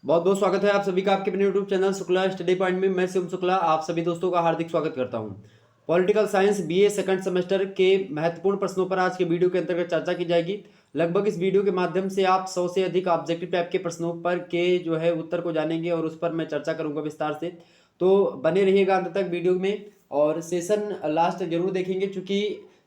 बहुत बहुत स्वागत है आप सभी का आपके अपने YouTube channel Shukla study point में। मैं शिवम शुक्ला आप सभी दोस्तों का हार्दिक स्वागत करता हूं। Political science BA second semester के महत्वपूर्ण प्रश्नों पर आज के वीडियो के अंतर्गत चर्चा की जाएगी। लगभग इस वीडियो के माध्यम से आप 100 से अधिक ऑब्जेक्टिव टाइप के प्रश्नों पर के जो है उत्तर को जानेंगे और उस पर मैं चर्चा करूंगा विस्तार से। तो बने रहिएगा अंत तक वीडियो में और सेशन लास्ट जरूर देखेंगे, चूंकि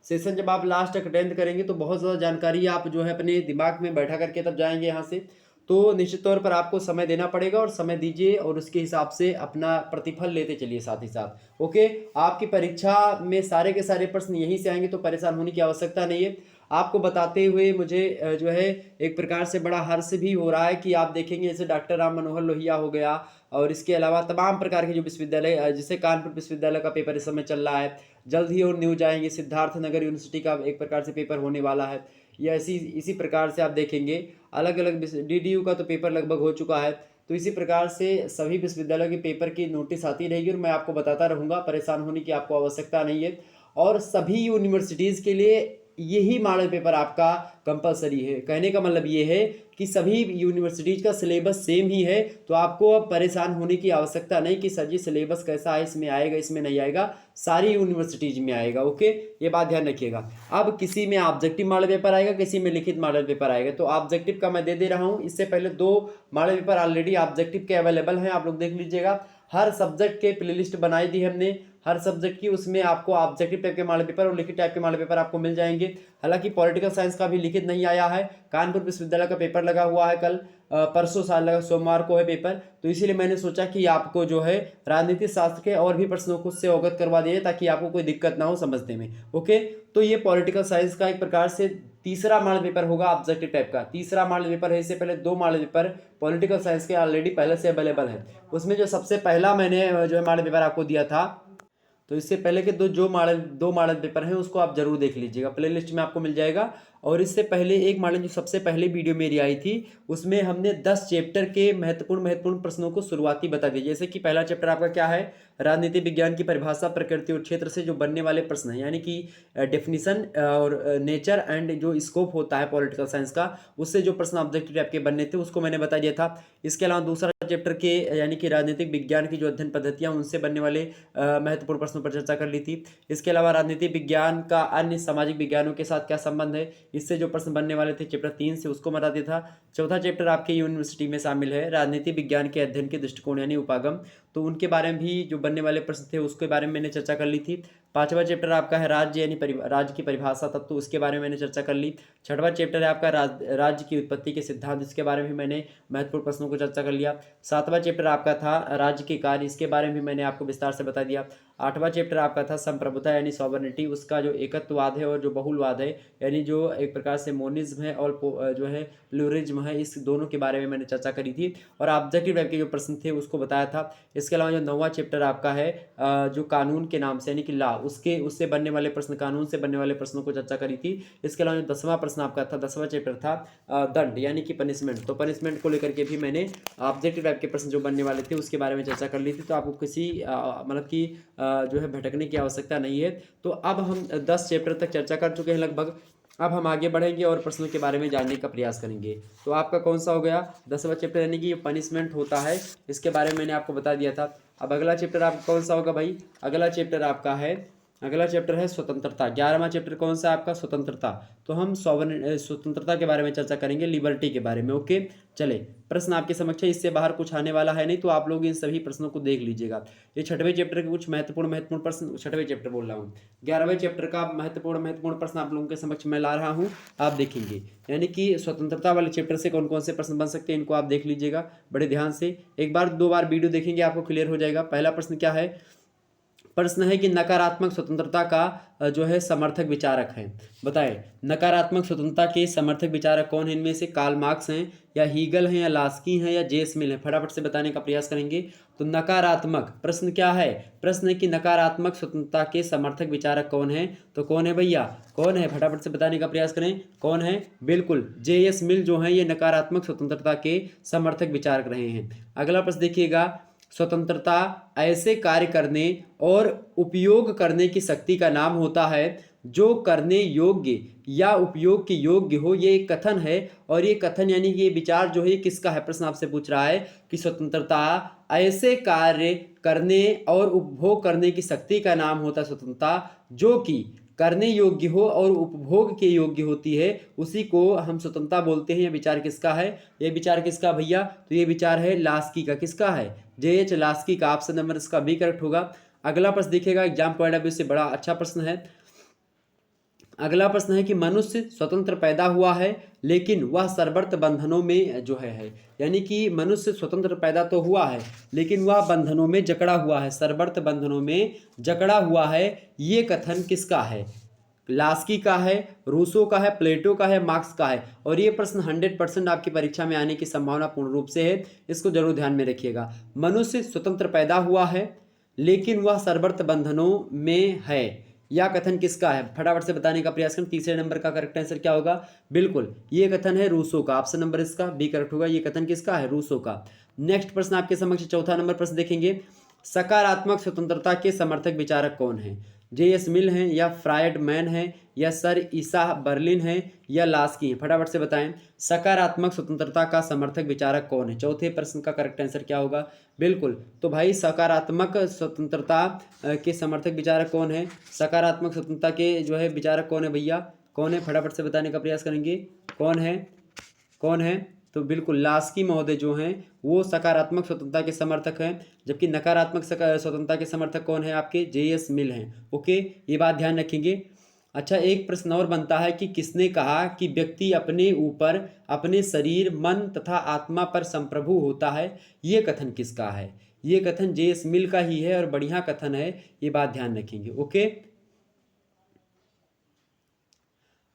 सेशन जब आप लास्ट तक अटेंड करेंगे तो बहुत ज़्यादा जानकारी आप जो है अपने दिमाग में बैठा करके तब जाएंगे यहाँ से। तो निश्चित तौर पर आपको समय देना पड़ेगा और समय दीजिए और उसके हिसाब से अपना प्रतिफल लेते चलिए साथ ही साथ। ओके, आपकी परीक्षा में सारे के सारे प्रश्न यहीं से आएंगे तो परेशान होने की आवश्यकता नहीं है। आपको बताते हुए मुझे जो है एक प्रकार से बड़ा हर्ष भी हो रहा है कि आप देखेंगे जैसे डॉक्टर राम मनोहर लोहिया हो गया और इसके अलावा तमाम प्रकार के जो विश्वविद्यालय, जैसे कानपुर विश्वविद्यालय का पेपर इस समय चल रहा है, जल्द ही और न्यूज आएंगे, सिद्धार्थ नगर यूनिवर्सिटी का एक प्रकार से पेपर होने वाला है। या इसी प्रकार से आप देखेंगे अलग अलग डीडीयू का तो पेपर लगभग हो चुका है। तो इसी प्रकार से सभी विश्वविद्यालयों के पेपर की नोटिस आती रहेगी और मैं आपको बताता रहूँगा, परेशान होने की आपको आवश्यकता नहीं है। और सभी यूनिवर्सिटीज़ के लिए यही मॉडल पेपर आपका कंपलसरी है। कहने का मतलब ये है कि सभी यूनिवर्सिटीज़ का सिलेबस सेम ही है, तो आपको अब परेशान होने की आवश्यकता नहीं कि सर जी सिलेबस कैसा है, इसमें आएगा इसमें नहीं आएगा, सारी यूनिवर्सिटीज़ में आएगा। ओके, ये बात ध्यान रखिएगा। अब किसी में ऑब्जेक्टिव मॉडल पेपर आएगा, किसी में लिखित मॉडल पेपर आएगा। तो ऑब्जेक्टिव का मैं दे रहा हूँ। इससे पहले 2 मॉडल पेपर ऑलरेडी ऑब्जेक्टिव के अवेलेबल हैं, आप लोग देख लीजिएगा। हर सब्जेक्ट के प्लेलिस्ट बनाई दी हमने हर सब्जेक्ट की, उसमें आपको ऑब्जेक्टिव टाइप के मॉडल पेपर और लिखित टाइप के मॉडल पेपर आपको मिल जाएंगे। हालांकि पॉलिटिकल साइंस का भी लिखित नहीं आया है। कानपुर विश्वविद्यालय का पेपर लगा हुआ है, कल परसों साल लगा, सोमवार को है पेपर। तो इसीलिए मैंने सोचा कि आपको जो है राजनीति शास्त्र के और भी प्रश्नों को से अवगत करवा दिए ताकि आपको कोई दिक्कत ना हो समझने में। ओके, तो ये पॉलिटिकल साइंस का एक प्रकार से तीसरा मॉडल पेपर होगा ऑब्जेक्टिव टाइप का। तीसरा मॉडल पेपर है। इससे पहले 2 मॉडल पेपर पॉलिटिकल साइंस के ऑलरेडी पहले से अवेलेबल है। उसमें जो सबसे पहला मैंने जो है मॉडल पेपर आपको दिया था, तो इससे पहले के दो मॉडल पेपर हैं उसको आप जरूर देख लीजिएगा, प्लेलिस्ट में आपको मिल जाएगा। और इससे पहले एक मॉडल जो सबसे पहले वीडियो मेरी आई थी उसमें हमने 10 चैप्टर के महत्वपूर्ण प्रश्नों को शुरुआती बता दिया। जैसे कि पहला चैप्टर आपका क्या है, राजनीति विज्ञान की परिभाषा, प्रकृति और क्षेत्र से जो बनने वाले प्रश्न हैं, यानी कि डेफिनेशन और नेचर एंड जो स्कोप होता है पॉलिटिकल साइंस का, उससे जो प्रश्न ऑब्जेक्टिव टाइप के बनने थे उसको मैंने बता दिया था। इसके अलावा दूसरा चैप्टर के यानी कि राजनीतिक विज्ञान की जो अध्ययन पद्धतियां, उनसे बनने वाले महत्वपूर्ण प्रश्नों पर चर्चा कर ली थी। इसके अलावा राजनीति विज्ञान का अन्य सामाजिक विज्ञानों के साथ क्या संबंध है, इससे जो प्रश्न बनने वाले थे चैप्टर 3 से, उसको बता दिया था। चौथा चैप्टर आपके यूनिवर्सिटी में शामिल है राजनीति विज्ञान के अध्ययन के दृष्टिकोण यानी उपागम, तो उनके बारे में भी जो बनने वाले प्रश्न थे उसके बारे में मैंने चर्चा कर ली थी। पांचवा चैप्टर आपका है राज्य यानी राज्य की परिभाषा तत्व, तो उसके बारे में मैंने चर्चा कर ली। छठवां चैप्टर है आपका राज्य की उत्पत्ति के सिद्धांत, इसके बारे में भी मैंने महत्वपूर्ण प्रश्नों को चर्चा कर लिया। सातवां चैप्टर आपका था राज्य के कार्य, इसके बारे में भी मैंने आपको विस्तार से बता दिया। आठवां चैप्टर आपका था संप्रभुता यानी सॉवरेनिटी, उसका जो एकत्ववाद है और जो बहुलवाद है, यानी जो एक प्रकार से मोनिज्म है और जो है प्लूरिज्म है, इस दोनों के बारे में मैंने चर्चा करी थी और ऑब्जेक्टिव टाइप के जो प्रश्न थे उसको बताया था। इसके अलावा जो 9वां चैप्टर आपका है जो कानून के नाम से यानी कि लॉ, उससे बनने वाले प्रश्न, कानून से बनने वाले प्रश्नों को चर्चा करी थी। इसके अलावा जो 10वां प्रश्न आपका था, 10वां चैप्टर था दंड यानी कि पनिशमेंट, तो पनिशमेंट को लेकर के भी मैंने ऑब्जेक्टिव टाइप के प्रश्न जो बनने वाले थे उसके बारे में चर्चा कर ली थी। तो आपको किसी मतलब कि जो है भटकने की आवश्यकता नहीं है। तो अब हम 10 चैप्टर तक चर्चा कर चुके हैं लगभग। अब हम आगे बढ़ेंगे और प्रश्नों के बारे में जानने का प्रयास करेंगे। तो आपका कौन सा हो गया 10वां चैप्टर यानी कि पनिशमेंट होता है, इसके बारे में मैंने आपको बता दिया था। अब अगला चैप्टर आपका कौन सा होगा भाई, अगला चैप्टर है स्वतंत्रता। 11वां चैप्टर कौन सा है आपका, स्वतंत्रता। तो हम स्वतंत्रता के बारे में चर्चा करेंगे, लिबर्टी के बारे में। ओके, चले प्रश्न आपके समक्ष है, इससे बाहर कुछ आने वाला है नहीं, तो आप लोग इन सभी प्रश्नों को देख लीजिएगा। ये 6वें चैप्टर के कुछ महत्वपूर्ण प्रश्न, 6वें चैप्टर बोल रहा हूँ, 11वें चैप्टर का महत्वपूर्ण प्रश्न आप लोगों के समक्ष मैं ला रहा हूँ, आप देखेंगे। यानी कि स्वतंत्रता वाले चैप्टर से कौन कौन से प्रश्न बन सकते हैं, इनको आप देख लीजिएगा बड़े ध्यान से। एक बार 2 बार वीडियो देखेंगे आपको क्लियर हो जाएगा। पहला प्रश्न क्या है, प्रश्न है कि नकारात्मक स्वतंत्रता का जो है समर्थक विचारक हैं, बताएं नकारात्मक स्वतंत्रता के समर्थक विचारक कौन है। इनमें से कार्ल मार्क्स हैं या हीगल हैं या लास्की हैं या जेस मिल हैं, फटाफट से बताने का प्रयास करेंगे। तो नकारात्मक प्रश्न क्या है, प्रश्न है कि नकारात्मक स्वतंत्रता के समर्थक विचारक कौन है, तो कौन है भैया, कौन है, फटाफट से बताने का प्रयास करें कौन है। बिल्कुल जेएस मिल जो है ये नकारात्मक स्वतंत्रता के समर्थक विचारक रहे हैं। अगला प्रश्न देखिएगा, स्वतंत्रता ऐसे कार्य करने और उपयोग करने की शक्ति का नाम होता है जो करने योग्य या उपयोग के योग्य हो, ये एक कथन है। और ये कथन यानी कि ये विचार जो है ये किसका है, प्रश्न आपसे पूछ रहा है कि स्वतंत्रता ऐसे कार्य करने और उपभोग करने की शक्ति का नाम होता है स्वतंत्रता, जो कि करने योग्य हो और उपभोग के योग्य होती है, उसी को हम स्वतंत्रता बोलते हैं। ये विचार किसका है, ये विचार किसका भैया, तो ये विचार है लास्की का। किसका है, जे.एच. लास्की का। ऑप्शन नंबर इसका बी करेक्ट होगा। अगला प्रश्न देखिएगा, एग्जाम पॉइंट ऑफ व्यू से बड़ा अच्छा प्रश्न है। अगला प्रश्न है कि मनुष्य स्वतंत्र पैदा हुआ है लेकिन वह सर्वत्र बंधनों में जो है यानी कि मनुष्य स्वतंत्र पैदा तो हुआ है लेकिन वह बंधनों में जकड़ा हुआ है, सर्वत्र बंधनों में जकड़ा हुआ है। ये कथन किसका है, लास्की का है, रूसो का है, प्लेटो का है, मार्क्स का है। और ये प्रश्न 100% आपकी परीक्षा में आने की संभावना पूर्ण रूप से है, इसको जरूर ध्यान में रखिएगा। मनुष्य स्वतंत्र पैदा हुआ है लेकिन वह सर्वत्र बंधनों में है, यह कथन किसका है, फटाफट से बताने का प्रयास करें। तीसरे नंबर का करेक्ट आंसर क्या होगा, बिल्कुल ये कथन है रूसो का। ऑप्शन नंबर इसका बी करेक्ट होगा। ये कथन किसका है, रूसो का। नेक्स्ट प्रश्न आपके समक्ष चौथा नंबर प्रश्न देखेंगे, सकारात्मक स्वतंत्रता के समर्थक विचारक कौन है, जे.एस. मिल हैं या फ्रायडमैन हैं या सर ईसा बर्लिन हैं या लास्की हैं, फटाफट से बताएं। सकारात्मक स्वतंत्रता का समर्थक विचारक कौन है, चौथे प्रश्न का करेक्ट आंसर क्या होगा, बिल्कुल तो भाई सकारात्मक स्वतंत्रता के समर्थक विचारक कौन है, सकारात्मक स्वतंत्रता के जो है विचारक कौन है भैया, कौन है, फटाफट से बताने का प्रयास करेंगे। कौन है, कौन है, तो बिल्कुल लास्की महोदय जो हैं वो सकारात्मक स्वतंत्रता के समर्थक हैं, जबकि नकारात्मक स्वतंत्रता के समर्थक कौन है आपके, जे.एस. मिल हैं। ओके, ये बात ध्यान रखेंगे। अच्छा, एक प्रश्न और बनता है कि किसने कहा कि व्यक्ति अपने ऊपर, अपने शरीर, मन तथा आत्मा पर संप्रभु होता है, ये कथन किसका है, ये कथन जे.एस. मिल का ही है और बढ़िया कथन है, ये बात ध्यान रखेंगे। ओके,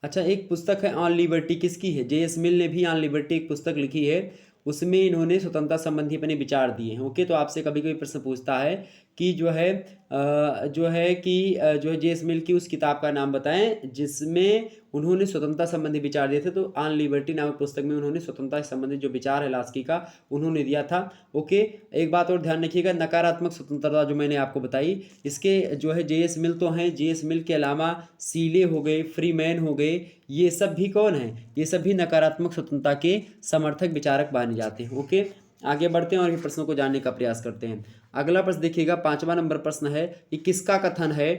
अच्छा, एक पुस्तक है ऑन लिबर्टी, किसकी है, जे.एस. मिल ने भी ऑन लिबर्टी एक पुस्तक लिखी है, उसमें इन्होंने स्वतंत्रता संबंधी अपने विचार दिए हैं। ओके, तो आपसे कभी कभी प्रश्न पूछता है कि जो है जो है जे.एस. मिल की उस किताब का नाम बताएं जिसमें उन्होंने स्वतंत्रता संबंधी विचार दिए थे, तो ऑन लिबर्टी नामक पुस्तक में उन्होंने स्वतंत्रता संबंधी जो विचार है लास्की का उन्होंने दिया था। ओके, एक बात और ध्यान रखिएगा, नकारात्मक स्वतंत्रता जो मैंने आपको बताई, इसके जो है जे.एस. मिल तो हैं, जे.एस. मिल के अलावा सीले हो गए, फ्रीमैन हो गए, ये सब भी कौन है, ये सब भी नकारात्मक स्वतंत्रता के समर्थक विचारक माने जाते हैं। ओके, आगे बढ़ते हैं और इन प्रश्नों को जानने का प्रयास करते हैं। अगला प्रश्न देखिएगा, 5वां नंबर प्रश्न है कि किसका कथन है,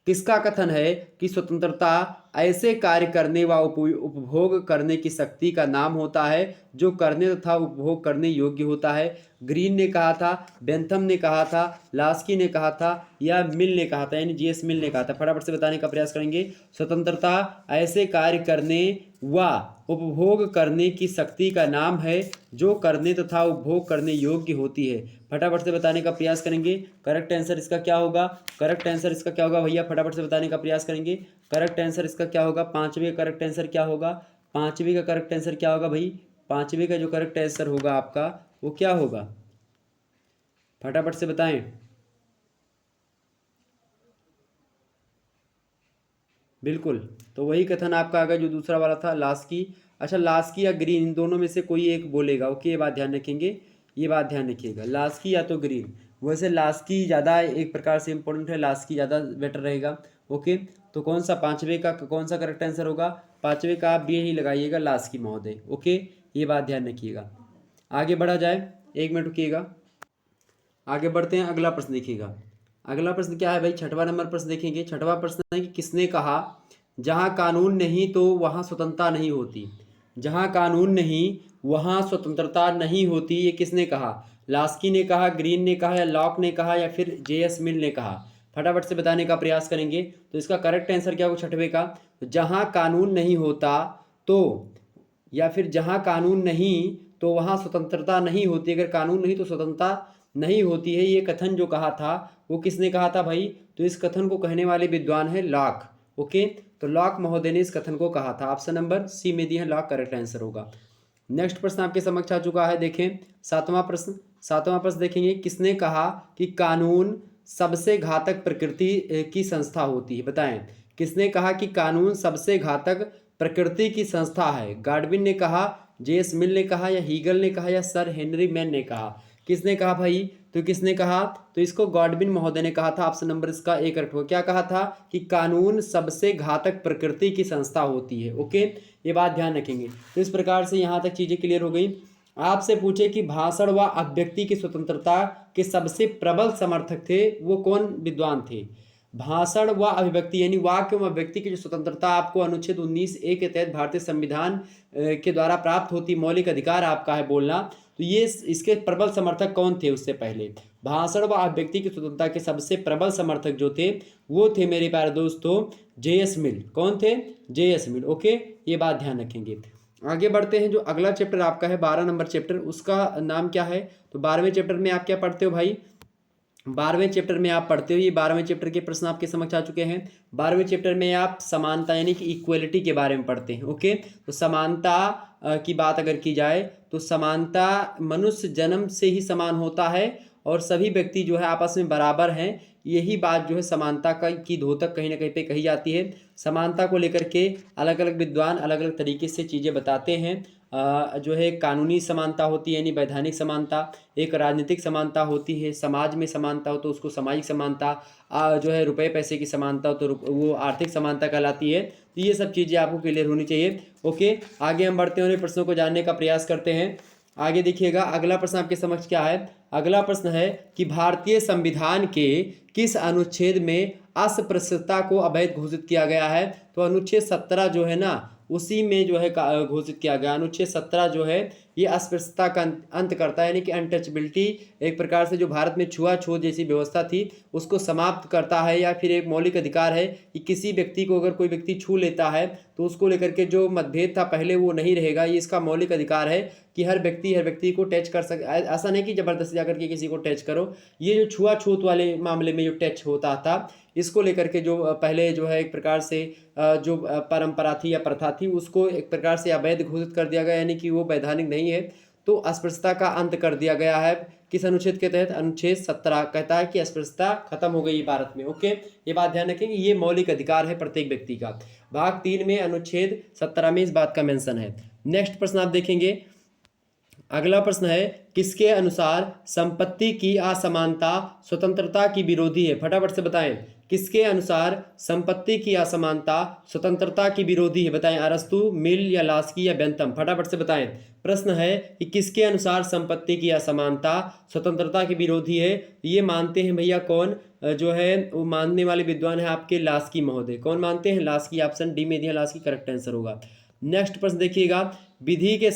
किसका कथन है कि स्वतंत्रता ऐसे कार्य करने व उपभोग करने की शक्ति का नाम होता है जो करने तथा उपभोग करने योग्य होता है। ग्रीन ने कहा था, बेंथम ने कहा था, लास्की ने कहा था या मिल ने कहा था, यानी जे.एस. मिल ने कहा था, फटाफट से बताने का प्रयास करेंगे। स्वतंत्रता ऐसे कार्य करने व उपभोग करने की शक्ति का नाम है जो करने तथा उपभोग करने योग्य होती है, फटाफट से बताने का प्रयास करेंगे। करेक्ट आंसर इसका क्या होगा, करेक्ट आंसर इसका क्या होगा भैया, फटाफट से बताने का प्रयास करेंगे। करेक्ट आंसर इसका क्या होगा, 5वें का करेक्ट आंसर क्या होगा, 5वें का करेक्ट आंसर क्या होगा भाई, 5वें का जो करेक्ट आंसर होगा आपका वो क्या होगा, फटाफट से बताएं। बिल्कुल, तो वही कथन आपका आगे जो दूसरा वाला था लास्की। अच्छा, लास्की या ग्रीन, इन दोनों में से कोई एक बोलेगा। ओके, ये बात ध्यान रखेंगे, ये बात ध्यान रखिएगा, लास्की या तो ग्रीन। वैसे लास्की ज़्यादा एक प्रकार से इंपॉर्टेंट है, लास्की ज़्यादा बेटर रहेगा। ओके, तो कौन सा 5वें का कौन सा करेक्ट आंसर होगा, 5वें का आप भी ही लगाइएगा, लास्की महोदय। ओके, ये बात ध्यान रखिएगा। आगे बढ़ा जाए, 1 मिनट रुकिएगा, आगे बढ़ते हैं। अगला प्रश्न देखिएगा, अगला प्रश्न क्या है भाई, 6वां नंबर प्रश्न देखेंगे। 6वां प्रश्न है कि किसने कहा जहां कानून नहीं तो वहां स्वतंत्रता नहीं होती, जहां कानून नहीं वहां स्वतंत्रता नहीं होती, ये किसने कहा, लास्की ने कहा, ग्रीन ने कहा या लॉक ने कहा या फिर जे.एस. मिल ने कहा, फटाफट से बताने का प्रयास करेंगे। तो इसका करेक्ट आंसर क्या होगा 6वें का, जहां कानून नहीं होता तो, या फिर जहां कानून नहीं तो वहां स्वतंत्रता नहीं होती, अगर कानून नहीं तो स्वतंत्रता नहीं होती है, ये कथन जो कहा था वो किसने कहा था भाई, तो इस कथन को कहने वाले विद्वान है लॉक। ओके, तो लॉक महोदय ने इस कथन को कहा था, ऑप्शन नंबर सी में दिया है लॉक, करेक्ट आंसर होगा। नेक्स्ट प्रश्न आपके समक्ष आ चुका है, देखें 7वां प्रश्न। 7वां प्रश्न देखेंगे, किसने कहा कि कानून सबसे घातक प्रकृति की संस्था होती है, बताएं किसने कहा कि कानून सबसे घातक प्रकृति की संस्था है, गार्डविन ने कहा, जे.एस. मिल ने कहा या हीगल ने कहा या सर हेनरी मैन ने कहा, किसने कहा भाई, तो तो किसने कहा? तो इसको गॉडविन महोदय ने कहा था। ऑप्शन नंबर इसका ए करेक्ट होगा। क्या कहा था? कि कानून सबसे घातक प्रकृति की संस्था होती है। ओके, ये बात ध्यान रखेंगे। तो इस प्रकार से यहाँ तक चीजें क्लियर हो गई। आपसे पूछे कि भाषण व अभिव्यक्ति की स्वतंत्रता के सबसे प्रबल समर्थक थे, वो कौन विद्वान थे? भाषण व अभिव्यक्ति यानी वाक्य व अभिव्यक्ति की जो स्वतंत्रता आपको अनुच्छेद 19A के तहत भारतीय संविधान के द्वारा प्राप्त होती मौलिक अधिकार आपका है बोलना, तो ये इसके प्रबल समर्थक कौन थे? उससे पहले भाषण व अभिव्यक्ति की स्वतंत्रता के सबसे प्रबल समर्थक जो थे वो थे मेरे प्यारे दोस्तों J.S. मिल। कौन थे? J.S. मिल। ओके, ये बात ध्यान रखेंगे। आगे बढ़ते हैं। जो अगला चैप्टर आपका है 12 नंबर चैप्टर, उसका नाम क्या है? तो 12वें चैप्टर में आप क्या पढ़ते हो भाई? 12वें चैप्टर में आप पढ़ते हो, ये 12वें चैप्टर के प्रश्न आपके समक्ष आ चुके हैं। 12वें चैप्टर में आप समानता यानी कि इक्वलिटी के बारे में पढ़ते हैं। ओके, तो समानता की बात अगर की जाए तो समानता मनुष्य जन्म से ही समान होता है और सभी व्यक्ति जो है आपस में बराबर हैं। यही बात जो है समानता की द्योतक कहीं ना कहीं पे कही जाती है। समानता को लेकर के अलग अलग विद्वान अलग अलग तरीके से चीज़ें बताते हैं। जो है कानूनी समानता होती है यानी वैधानिक समानता, एक राजनीतिक समानता होती है, समाज में समानता हो तो उसको सामाजिक समानता, जो है रुपए पैसे की समानता हो तो वो आर्थिक समानता कहलाती है। तो ये सब चीज़ें आपको क्लियर होनी चाहिए। ओके, आगे हम बढ़ते हैं और प्रश्नों को जानने का प्रयास करते हैं। आगे देखिएगा, अगला प्रश्न आपके समक्ष क्या है? अगला प्रश्न है कि भारतीय संविधान के किस अनुच्छेद में अस्पृश्यता को अवैध घोषित किया गया है? तो अनुच्छेद 17 जो है ना, उसी में जो है घोषित किया गया। अनुच्छेद 17 जो है ये अस्पृश्यता का अंत करता है, यानी कि अनटचबिलिटी, एक प्रकार से जो भारत में छुआछूत जैसी व्यवस्था थी उसको समाप्त करता है। या फिर एक मौलिक अधिकार है कि किसी व्यक्ति को अगर कोई व्यक्ति छू लेता है तो उसको लेकर के जो मतभेद था पहले वो नहीं रहेगा। ये इसका मौलिक अधिकार है कि हर व्यक्ति को टच कर सके। ऐसा नहीं कि जबरदस्ती जाकर के किसी को टच करो। ये जो छुआछूत वाले मामले में जो टच होता था इसको लेकर के जो पहले जो है एक प्रकार से जो परंपरा थी या प्रथा थी उसको एक प्रकार से अवैध घोषित कर दिया गया, यानी कि वो वैधानिक नहीं है। तो अस्पृश्यता का अंत कर दिया गया है। किस अनुच्छेद के तहत? अनुच्छेद 17 कहता है कि अस्पृश्यता खत्म हो गई भारत में। ओके, ये बात ध्यान रखेंगे, ये मौलिक अधिकार है प्रत्येक व्यक्ति का। भाग 3 में अनुच्छेद 17 में इस बात का मेंशन है। नेक्स्ट प्रश्न आप देखेंगे। अगला प्रश्न है, किसके अनुसार संपत्ति की असमानता स्वतंत्रता की विरोधी है? फटाफट से बताएं। किसके अनुसार संपत्ति की असमानता स्वतंत्रता की विरोधी है? बताएं, अरस्तु, मिल या लास्की या बेंथम? फटाफट से बताएं। प्रश्न है कि किसके अनुसार संपत्ति की असमानता स्वतंत्रता की विरोधी है? ये मानते हैं भैया कौन? जो है वो मानने वाले विद्वान है आपके लास्की महोदय। कौन मानते हैं? लास्की। ऑप्शन डी में दिया लास्की करेक्ट आंसर होगा। नेक्स्ट प्रश्न देखिएगा, विधि के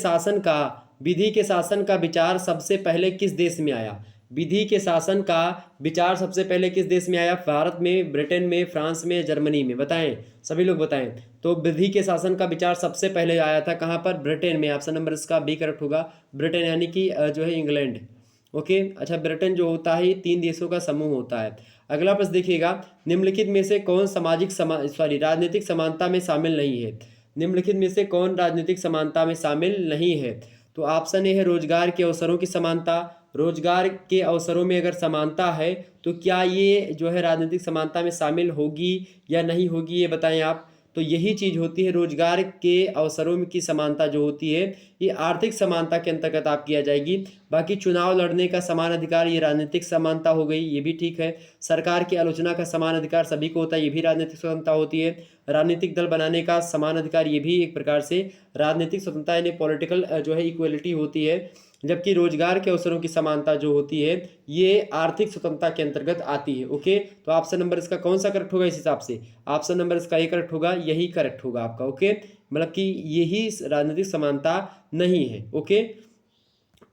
शासन का विचार सबसे पहले किस देश में आया? विधि के शासन का विचार सबसे पहले किस देश में आया? भारत में, ब्रिटेन में, फ्रांस में, जर्मनी में? बताएं, सभी लोग बताएं। तो विधि के शासन का विचार सबसे पहले आया था कहाँ पर? ब्रिटेन में। ऑप्शन नंबर इसका बी करेक्ट होगा। ब्रिटेन यानी कि जो है इंग्लैंड। ओके, अच्छा, ब्रिटेन जो होता है ये 3 देशों का समूह होता है। अगला प्रश्न देखिएगा, निम्नलिखित में से कौन राजनीतिक समानता में शामिल नहीं है? निम्नलिखित में से कौन राजनीतिक समानता में शामिल नहीं है? तो ऑप्शन ए है रोजगार के अवसरों की समानता। रोजगार के अवसरों में अगर समानता है तो क्या ये जो है राजनीतिक समानता में शामिल होगी या नहीं होगी, ये बताएं आप। तो यही चीज़ होती है, रोजगार के अवसरों में की समानता जो होती है ये आर्थिक समानता के अंतर्गत आप किया जाएगी। बाकी चुनाव लड़ने का समान अधिकार ये राजनीतिक समानता हो गई, ये भी ठीक है। सरकार की आलोचना का समान अधिकार सभी को होता है, ये भी राजनीतिक स्वतंत्रता होती है। राजनीतिक दल बनाने का समान अधिकार ये भी एक प्रकार से राजनीतिक स्वतंत्रता यानी पॉलिटिकल जो है इक्वलिटी होती है। जबकि रोजगार के अवसरों की समानता जो होती है ये आर्थिक स्वतंत्रता के अंतर्गत आती है। ओके, तो ऑप्शन नंबर इसका कौन सा करेक्ट होगा? इस हिसाब से ऑप्शन नंबर इसका ये करेक्ट होगा, यही करेक्ट होगा आपका। ओके, मतलब कि यही राजनीतिक समानता नहीं है। ओके,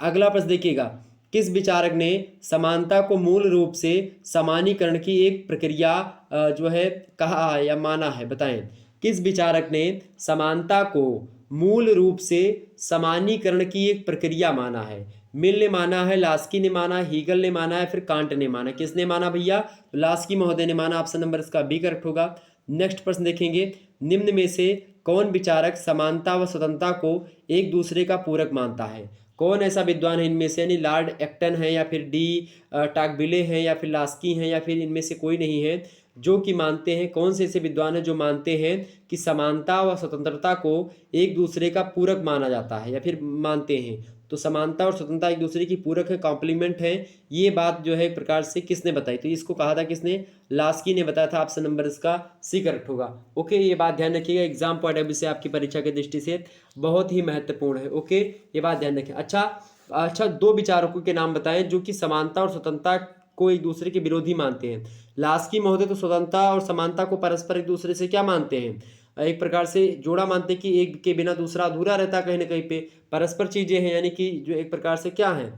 अगला प्रश्न देखिएगा, किस विचारक ने समानता को मूल रूप से सामान्यीकरण की एक प्रक्रिया जो है कहा या माना है? बताएं, किस विचारक ने समानता को मूल रूप से सामान्यीकरण की एक प्रक्रिया माना है? मिल ने माना है, लास्की ने माना, हीगल ने माना है, फिर कांट ने माना? किसने माना भैया? तो लास्की महोदय ने माना। ऑप्शन नंबर इसका बी करेक्ट होगा। नेक्स्ट प्रश्न देखेंगे, निम्न में से कौन विचारक समानता व स्वतंत्रता को एक दूसरे का पूरक मानता है? कौन ऐसा विद्वान है इनमें से? यानी लॉर्ड एक्टन है या फिर डी टॉकविले हैं या फिर लास्की हैं या फिर इनमें से कोई नहीं है जो कि मानते हैं? कौन से ऐसे विद्वान हैं जो मानते हैं कि समानता व स्वतंत्रता को एक दूसरे का पूरक माना जाता है या फिर मानते हैं? तो समानता और स्वतंत्रता एक दूसरे की पूरक है, कॉम्प्लीमेंट है। ये बात जो है एक प्रकार से किसने बताई? तो इसको कहा था किसने? लास्की ने बताया था। ऑप्शन नंबर इसका सी करेक्ट होगा। ओके, ये बात ध्यान रखिएगा, एग्जाम पॉइंट ऑफ व्यू से आपकी परीक्षा की दृष्टि से बहुत ही महत्वपूर्ण है। ओके, ये बात ध्यान रखें। अच्छा, दो विचारकों के नाम बताएं जो कि समानता और स्वतंत्रता को एक दूसरे के विरोधी मानते हैं। लास्की महोदय तो स्वतंत्रता और समानता को परस्पर एक दूसरे से क्या मानते हैं? एक प्रकार से जोड़ा मानते हैं कि एक के बिना दूसरा अधूरा रहता है, कहीं ना कहीं पे परस्पर चीजें हैं, यानी कि जो एक प्रकार से क्या है,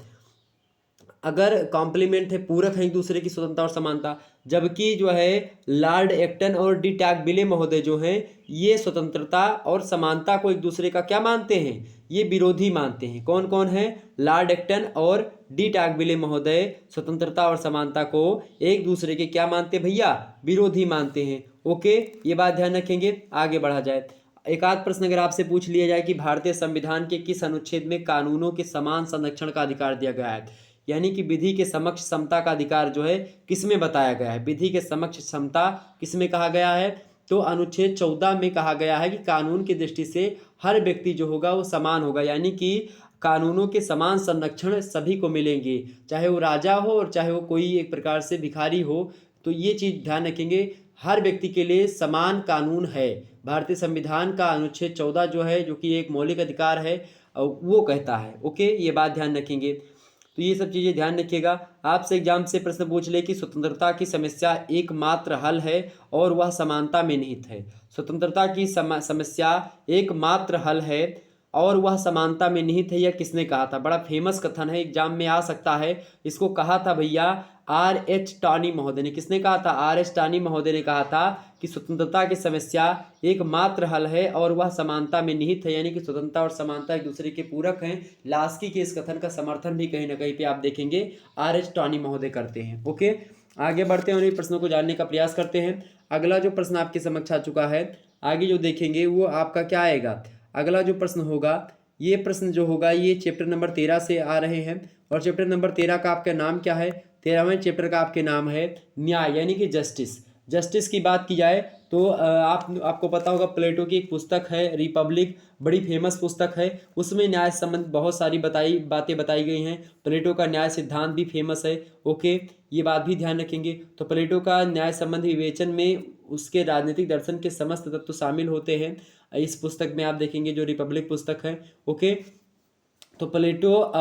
अगर कॉम्प्लीमेंट है, पूरक है एक दूसरे की स्वतंत्रता और समानता। जबकि जो है लॉर्ड एक्टन और डी टैगबिले महोदय जो हैं ये स्वतंत्रता और समानता को एक दूसरे का क्या मानते हैं? ये विरोधी मानते हैं। कौन कौन है? लॉर्ड एक्टन और डी टैगबिले महोदय स्वतंत्रता और समानता को एक दूसरे के क्या मानते हैं भैया? विरोधी मानते हैं। ओके, ये बात ध्यान रखेंगे। आगे बढ़ा जाए। एक आध प्रश्न अगर आपसे पूछ लिया जाए कि भारतीय संविधान के किस अनुच्छेद में कानूनों के समान संरक्षण का अधिकार दिया गया है, यानी कि विधि के समक्ष समता का अधिकार जो है किसमें बताया गया है? विधि के समक्ष समता किसमें कहा गया है? तो अनुच्छेद 14 में कहा गया है कि कानून की दृष्टि से हर व्यक्ति जो होगा वो समान होगा, यानी कि कानूनों के समान संरक्षण सभी को मिलेंगे, चाहे वो राजा हो और चाहे वो कोई एक प्रकार से भिखारी हो। तो ये चीज ध्यान रखेंगे, हर व्यक्ति के लिए समान कानून है। भारतीय संविधान का अनुच्छेद 14 जो है, जो कि एक मौलिक अधिकार है, वो कहता है। ओके, ये बात ध्यान रखेंगे। तो ये सब चीज़ें ध्यान रखिएगा। आपसे एग्जाम से प्रश्न पूछ ले कि स्वतंत्रता की समस्या एकमात्र हल है और वह समानता में निहित है। स्वतंत्रता की समस्या एकमात्र हल है और वह समानता में निहित है, यह किसने कहा था? बड़ा फेमस कथन है, एग्जाम में आ सकता है। इसको कहा था भैया R.H. टानी महोदय ने। किसने कहा था? R.H. टानी महोदय ने कहा था कि स्वतंत्रता की समस्या एकमात्र हल है और वह समानता में निहित है, यानी कि स्वतंत्रता और समानता एक दूसरे के पूरक हैं। लास्की के इस कथन का समर्थन भी कहीं ना कहीं पे आप देखेंगे R.H. टानी महोदय करते हैं। ओके, आगे बढ़ते हैं और इन प्रश्नों को जानने का प्रयास करते हैं। अगला जो प्रश्न आपके समक्ष आ चुका है, आगे जो देखेंगे वो आपका क्या आएगा? अगला जो प्रश्न होगा, ये प्रश्न जो होगा ये चैप्टर नंबर 13 से आ रहे हैं। और चैप्टर नंबर 13 का आपका नाम क्या है? 13वें चैप्टर का आपके नाम है न्याय, यानी कि जस्टिस। जस्टिस की बात की जाए तो आपको पता होगा प्लेटो की एक पुस्तक है रिपब्लिक, बड़ी फेमस पुस्तक है। उसमें न्याय संबंध बहुत सारी बातें बताई गई हैं। प्लेटो का न्याय सिद्धांत भी फेमस है। ओके, ये बात भी ध्यान रखेंगे। तो प्लेटो का न्याय संबंधी विवेचन में उसके राजनीतिक दर्शन के समस्त तत्व शामिल होते हैं। इस पुस्तक में आप देखेंगे जो रिपब्लिक पुस्तक है। ओके, तो प्लेटो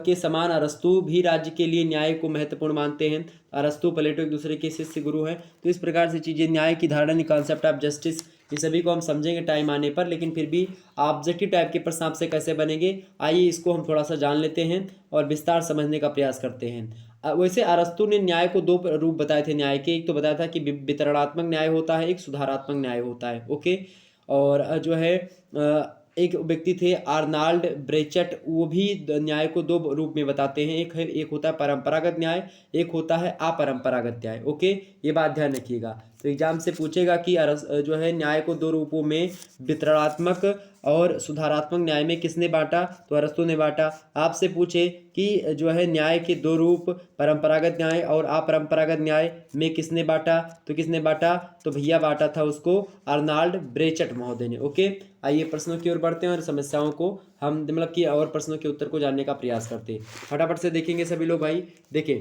के समान अरस्तु भी राज्य के लिए न्याय को महत्वपूर्ण मानते हैं। अरस्तु प्लेटो एक दूसरे के शिष्य गुरु हैं। तो इस प्रकार से चीज़ें, न्याय की धारणा, कॉन्सेप्ट ऑफ जस्टिस, ये सभी को हम समझेंगे टाइम आने पर। लेकिन फिर भी ऑब्जेक्टिव टाइप के प्रश्न आपसे कैसे बनेंगे, आइए इसको हम थोड़ा सा जान लेते हैं और विस्तार समझने का प्रयास करते हैं। वैसे अरस्तु ने न्याय को दो रूप बताए थे न्याय के। एक तो बताया था कि वितरणात्मक न्याय होता है, एक सुधारात्मक न्याय होता है। ओके, और जो है एक व्यक्ति थे आर्नाल्ड ब्रेचट, वो भी न्याय को दो रूप में बताते हैं। एक होता है परंपरागत न्याय, एक होता है अपरंपरागत न्याय। ओके, ये बात ध्यान रखिएगा। तो एग्जाम से पूछेगा कि जो है न्याय को दो रूपों में, वितरणात्मक और सुधारात्मक न्याय में किसने बांटा? तो अरस्तु ने बांटा। आपसे पूछे कि जो है न्याय के दो रूप, परंपरागत न्याय और अपरंपरागत न्याय में किसने बांटा? तो किसने बांटा? तो भैया बांटा था उसको आर्नाल्ड ब्रेचट महोदय ने। ओके, आइए प्रश्नों की ओर बढ़ते हैं और समस्याओं को हम मतलब कि और प्रश्नों के उत्तर को जानने का प्रयास करते हैं। फटाफट से देखेंगे सभी लोग। भाई देखें,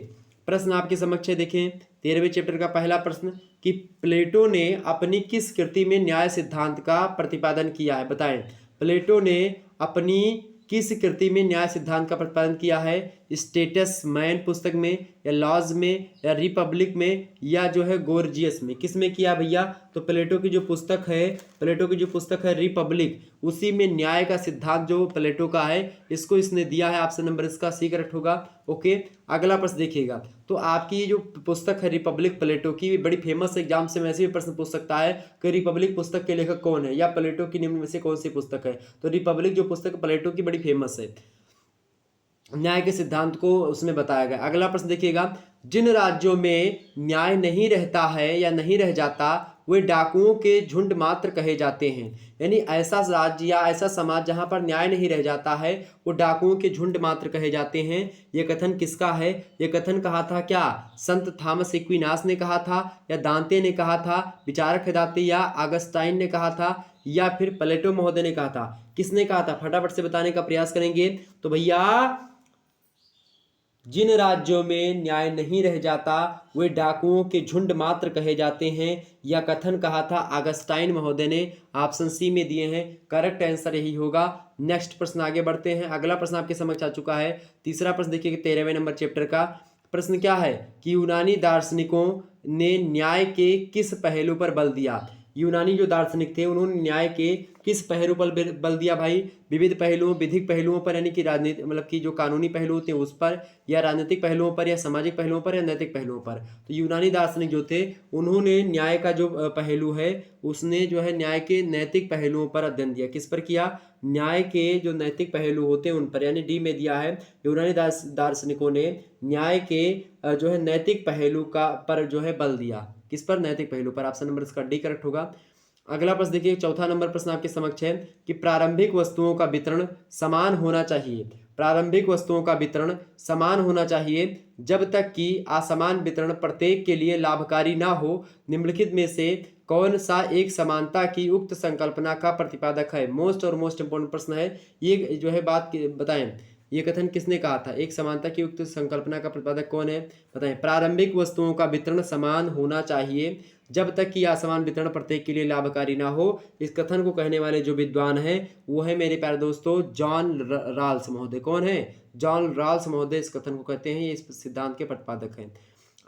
प्रश्न आपके समक्ष है। देखें 13वें चैप्टर का पहला प्रश्न कि प्लेटो ने अपनी किस कृति में न्याय सिद्धांत का प्रतिपादन किया है? बताएं, प्लेटो ने अपनी किस कृति में न्याय सिद्धांत का प्रतिपादन किया है? स्टेटस मैन पुस्तक में, या लॉज में, या रिपब्लिक में, या जो है गोर्जियस में? किस में किया भैया? तो प्लेटो की जो पुस्तक है रिपब्लिक, उसी में न्याय का सिद्धांत जो प्लेटो का है इसको इसने दिया है। ऑप्शन नंबर इसका सी करेक्ट होगा। ओके, अगला प्रश्न देखिएगा। तो आपकी ये जो पुस्तक है रिपब्लिक प्लेटो की, भी बड़ी फेमस है। एग्जाम से वैसे भी प्रश्न पूछ सकता है कि रिपब्लिक पुस्तक के लेखक कौन है, या प्लेटो की निम्न में से कौन सी पुस्तक है? तो रिपब्लिक जो पुस्तक प्लेटो की बड़ी फेमस है, न्याय के सिद्धांत को उसमें बताया गया। अगला प्रश्न देखिएगा, जिन राज्यों में न्याय नहीं रहता है या नहीं रह जाता वे डाकुओं के झुंड मात्र कहे जाते हैं। यानी ऐसा राज्य या ऐसा समाज जहां पर न्याय नहीं रह जाता है वो डाकुओं के झुंड मात्र कहे जाते हैं। यह कथन किसका है? यह कथन कहा था क्या संत थॉमस एक्विनास ने कहा था, या दांते ने कहा था, विचारक है दांते, या अगस्टाइन ने कहा था, या फिर प्लेटो महोदय ने कहा था? किसने कहा था? फटाफट से बताने का प्रयास करेंगे। तो भैया जिन राज्यों में न्याय नहीं रह जाता वे डाकुओं के झुंड मात्र कहे जाते हैं, यह कथन कहा था ऑगस्टाइन महोदय ने। ऑप्शन सी में दिए हैं, करेक्ट आंसर यही होगा। नेक्स्ट प्रश्न आगे बढ़ते हैं। अगला प्रश्न आपके समक्ष आ चुका है। तीसरा प्रश्न देखिए 13वें नंबर चैप्टर का। प्रश्न क्या है कि यूनानी दार्शनिकों ने न्याय के किस पहलू पर बल दिया? यूनानी जो दार्शनिक थे उन्होंने न्याय के किस पहलू पर बल दिया भाई? विविध पहलुओं, विधिक पहलुओं पर, यानी कि राजनीति मतलब कि जो कानूनी पहलू होते हैं उस पर, या राजनीतिक पहलुओं पर, या सामाजिक पहलुओं पर, या नैतिक पहलुओं पर। तो यूनानी दार्शनिक जो थे उन्होंने न्याय का जो पहलू है उसने जो है न्याय के नैतिक पहलुओं पर अध्ययन दिया। किस पर किया? न्याय के जो नैतिक पहलू होते हैं उन पर, यानी डी में दिया है यूनानी दार्शनिकों ने न्याय के जो है नैतिक पहलू का पर जो है बल दिया। किस पर? नैतिक पहलू पर। ऑप्शन नंबर इसका डी करेक्ट होगा। अगला प्रश्न देखिए, चौथा नंबर प्रश्न आपके समक्ष है कि प्रारंभिक वस्तुओं का वितरण समान होना चाहिए। प्रारंभिक वस्तुओं का वितरण समान होना चाहिए जब तक कि असमान वितरण प्रत्येक के लिए लाभकारी ना हो। निम्नलिखित में से कौन सा एक समानता की उक्त संकल्पना का प्रतिपादक है? मोस्ट इंपोर्टेंट प्रश्न है ये जो है। बताएं, ये कथन किसने कहा था? एक समानता की उक्त संकल्पना का प्रतिपादक कौन है? बताएं। प्रारंभिक वस्तुओं का वितरण समान होना चाहिए जब तक कि असमान वितरण प्रत्येक के लिए लाभकारी ना हो। इस कथन को कहने वाले जो विद्वान हैं वो है मेरे प्यारे दोस्तों जॉन राल्स महोदय। कौन है? जॉन राल्स महोदय इस कथन को कहते हैं, ये इस सिद्धांत के प्रतिपादक हैं।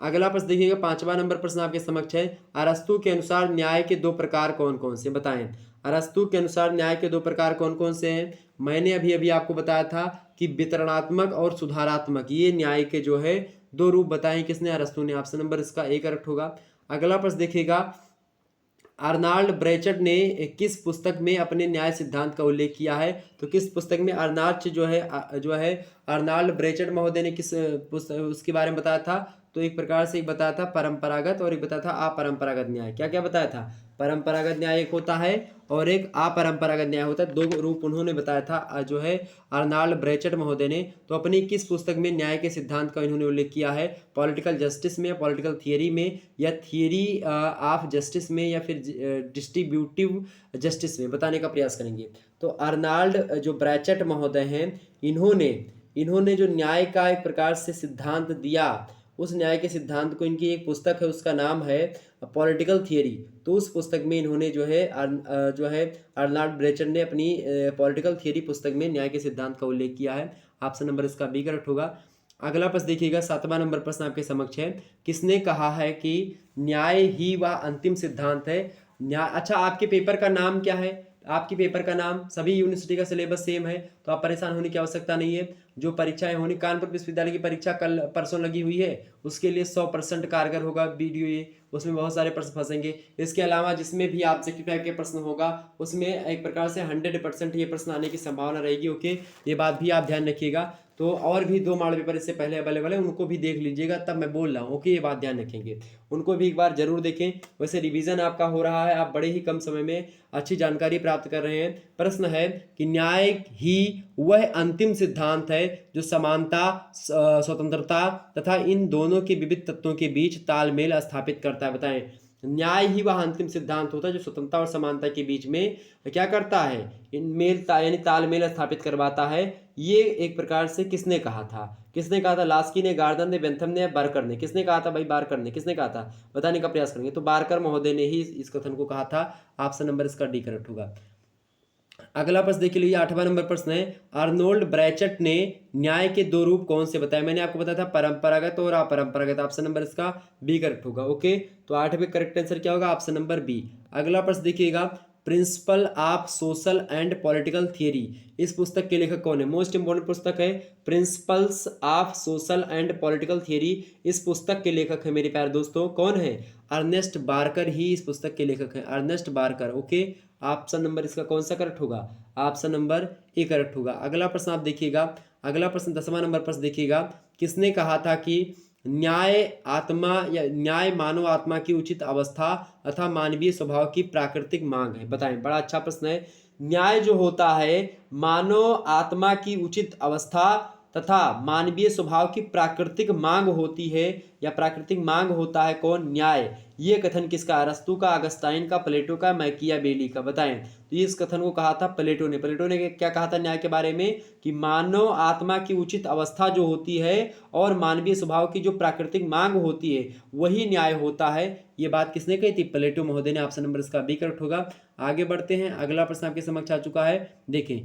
अगला प्रश्न देखिएगा, 5वां नंबर प्रश्न आपके समक्ष है। अरस्तु के अनुसार न्याय के दो प्रकार कौन कौन से? बताएं। अरस्तु के अनुसार न्याय के दो प्रकार कौन कौन से हैं? मैंने अभी अभी आपको बताया था कि वितरणात्मक और सुधारात्मक, ये न्याय के जो है दो रूप बताए। किसने? अरस्तु ने। ऑप्शन नंबर इसका ए करेक्ट होगा। अगला प्रश्न देखिएगा, अर्नाल्ड ब्रेचट ने किस पुस्तक में अपने न्याय सिद्धांत का उल्लेख किया है? तो किस पुस्तक में अर्नाल्ड जो है अर्नाल्ड ब्रेचट महोदय ने किस पुस्तक उसके बारे में बताया था? तो एक प्रकार से एक बताया था परंपरागत और एक बताया था अपरंपरागत न्याय। क्या क्या बताया था? परंपरागत न्याय एक होता है और एक अपरंपरागत न्याय होता है। दो रूप उन्होंने बताया था जो है अर्नाल्ड ब्रेचट महोदय ने। तो अपनी किस पुस्तक में न्याय के सिद्धांत का इन्होंने उल्लेख किया है? पॉलिटिकल जस्टिस में, पॉलिटिकल थियरी में, या थियरी ऑफ जस्टिस में, या फिर डिस्ट्रीब्यूटिव जस्टिस में? बताने का प्रयास करेंगे। तो अर्नाल्ड जो ब्रेचट महोदय हैं इन्होंने जो न्याय का एक प्रकार से सिद्धांत दिया, उस न्याय के सिद्धांत को, इनकी एक पुस्तक है उसका नाम है पॉलिटिकल थियरी। तो उस पुस्तक में इन्होंने जो है अर्नाल्ड ब्रेचट ने अपनी पॉलिटिकल थियरी पुस्तक में न्याय के सिद्धांत का उल्लेख किया है। ऑप्शन नंबर इसका बी करेक्ट होगा। अगला प्रश्न देखिएगा, 7वां नंबर प्रश्न आपके समक्ष है। किसने कहा है कि न्याय ही वह अंतिम सिद्धांत है? न्याय, अच्छा आपके पेपर का नाम क्या है? आपके पेपर का नाम, सभी यूनिवर्सिटी का सिलेबस सेम है तो आप परेशान होने की आवश्यकता नहीं है। जो परीक्षाएं होनी, कानपुर विश्वविद्यालय की परीक्षा कल परसों लगी हुई है, उसके लिए 100% कारगर होगा वीडियो ये। उसमें बहुत सारे प्रश्न फंसेंगे। इसके अलावा जिसमें भी ऑब्जेक्टिव टाइप के प्रश्न होगा उसमें एक प्रकार से 100% ये प्रश्न आने की संभावना रहेगी। ओके, ये बात भी आप ध्यान रखिएगा। तो और भी 2 मॉडल पेपर इससे पहले अवेलेबल है, उनको भी देख लीजिएगा, तब मैं बोल रहा हूँ। ओके, ये बात ध्यान रखेंगे, उनको भी एक बार जरूर देखें। वैसे रिवीजन आपका हो रहा है, आप बड़े ही कम समय में अच्छी जानकारी प्राप्त कर रहे हैं। प्रश्न है कि न्याय ही वह अंतिम सिद्धांत है जो समानता, स्वतंत्रता तथा इन दोनों के विविध तत्वों के बीच तालमेल स्थापित करता है। बताएं, न्याय ही वह अंतिम सिद्धांत होता है जो स्वतंत्रता और समानता के बीच में क्या करता है? यानी तालमेल स्थापित करवाता है। ये एक प्रकार से किसने कहा था? किसने कहा था? लास्की ने, गार्डन ने, बेंथम ने, बारकर ने? किसने कहा था भाई? बारकर ने। किसने कहा था? बताने का प्रयास करेंगे। तो बारकर महोदय ने ही इस कथन को कहा था। ऑप्शन नंबर इसका डी करेक्ट होगा। अगला प्रश्न देख लीजिए, 8वां नंबर प्रश्न है। आर्नोल्ड ब्रैचट ने न्याय के दो रूप कौन से बताए? मैंने आपको बताया था परंपरागत और अपरंपरागत। ऑप्शन नंबर इसका बी करेक्ट होगा। ओके, तो 8वें करेक्ट आंसर क्या होगा? Option number B. अगला प्रश्न देखिएगा, principle of social and political theory, इस पुस्तक के लेखक कौन है? मोस्ट इंपोर्टेंट पुस्तक है principles of social and political theory. इस पुस्तक के लेखक है मेरे प्यारे दोस्तों, कौन है? अर्नेस्ट बारकर ही इस पुस्तक के लेखक हैं, Ernest Barker. Okay, option number इसका कौन सा करेक्ट होगा? ऑप्शन नंबर ए करेक्ट होगा। अगला प्रश्न आप देखिएगा, अगला प्रश्न 10वां नंबर प्रश्न देखिएगा। किसने कहा था कि न्याय आत्मा या न्याय मानव आत्मा की उचित अवस्था अथवा मानवीय स्वभाव की प्राकृतिक मांग है? बताएं, बड़ा अच्छा प्रश्न है। न्याय जो होता है मानव आत्मा की उचित अवस्था तथा मानवीय स्वभाव की प्राकृतिक मांग होती है या प्राकृतिक मांग होता है कौन? न्याय। ये कथन किसका? अरस्तू का, अगस्टाइन का, प्लेटो का, मैकियावेली का। बताएं। तो इस कथन को कहा था प्लेटो ने। प्लेटो ने क्या कहा था न्याय के बारे में? कि मानव आत्मा की उचित अवस्था जो होती है और मानवीय स्वभाव की जो प्राकृतिक मांग होती है वही न्याय होता है। ये बात किसने कही थी? प्लेटो महोदय ने। ऑप्शन नंबर इसका बी करेक्ट होगा। आगे बढ़ते हैं। अगला प्रश्न आपके समक्ष आ चुका है। देखें